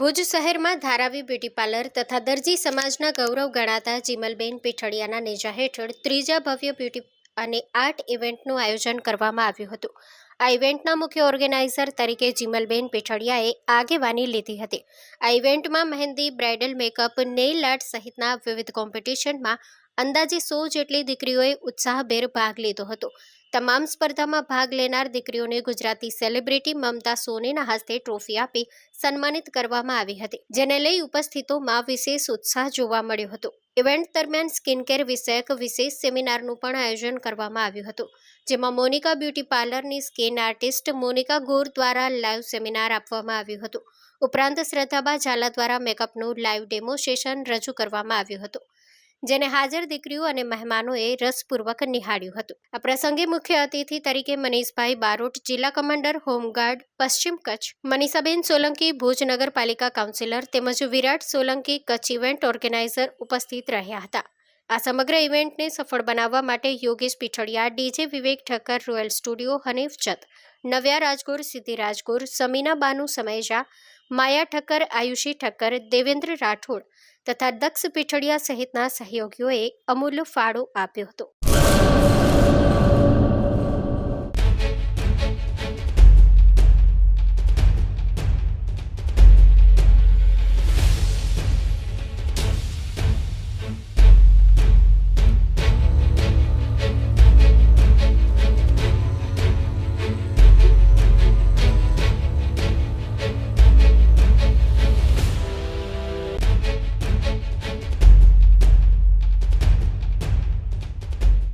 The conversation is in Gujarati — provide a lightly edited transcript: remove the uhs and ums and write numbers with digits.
ભુજ શહેરમાં ધારાવી બ્યુટી પાર્લર તથા દરજી સમાજના ગૌરવ ગણાતા જીમલબેન પીઠડિયાના નેજા હેઠળ ત્રીજા ભવ્ય બ્યુટી અને આર્ટ ઇવેન્ટનું આયોજન કરવામાં આવ્યું હતું. આ ઇવેન્ટના મુખ્ય ઓર્ગેનાઇઝર તરીકે જીમલબેન પીઠડિયાએ આગેવાની લીધી હતી. આ ઇવેન્ટમાં મહેંદી, બ્રાઇડલ મેકઅપ, નેઇલ આર્ટ સહિતના વિવિધ કોમ્પિટિશનમાં અંદાજે 100 જેટલી દીકરીઓએ ઉત્સાહભેર ભાગ લીધો હતો. તમામ સ્પર્ધામાં ભાગ લેનાર દીકરીઓને ગુજરાતી સેલિબ્રિટી મમતા સોનીના હસ્તે ટ્રોફી આપી સન્માનિત કરવામાં આવી હતી, જેને લઈ ઉપસ્થિતોમાં વિશેષ ઉત્સાહ જોવા મળ્યો હતો. ઇવેન્ટ દરમિયાન સ્કિનકેર વિષયક વિશેષ સેમિનારનું પણ આયોજન કરવામાં આવ્યું હતું, જેમાં મોનિકા બ્યુટી પાર્લરની સ્કિન આર્ટિસ્ટ મોનિકા ગોર દ્વારા લાઈવ સેમિનાર આપવામાં આવ્યું હતું. ઉપરાંત શ્રદ્ધાબા ઝાલા દ્વારા મેકઅપનું લાઈવ ડેમો સેશન રજૂ કરવામાં આવ્યું હતું, જેને હાજર દીકરીઓ અને મહેમાનોએ રસપૂર્વક નિહાળ્યું હતું. આ પ્રસંગે મુખ્ય અતિથિ તરીકે મનીષભાઈ બારોટ, જિલ્લા કમાન્ડર હોમગાર્ડ પશ્ચિમ કચ્છ, મનીષાબેન સોલંકી, ભુજ નગરપાલિકા કાઉન્સિલર તેમજ વિરાટ સોલંકી, કચ્છ ઇવેન્ટ ઓર્ગેનાઇઝર ઉપસ્થિત રહ્યા હતા. આ સમગ્ર ઇવેન્ટને સફળ બનાવવા માટે યોગેશ પીઠડિયા, ડીજે વિવેક ઠક્કર, રોયલ સ્ટુડિયો, હનીફ જત, નવ્યા રાજગોર, સિદ્ધિ રાજગોર, સમીના બાનુ સમૈજા, માયા ઠક્કર, આયુષી ઠક્કર, દેવેન્દ્ર રાઠોડ તથા દક્ષ પીઠડિયા સહિતના સહયોગીઓએ અમૂલ્ય ફાળો આપ્યો હતો.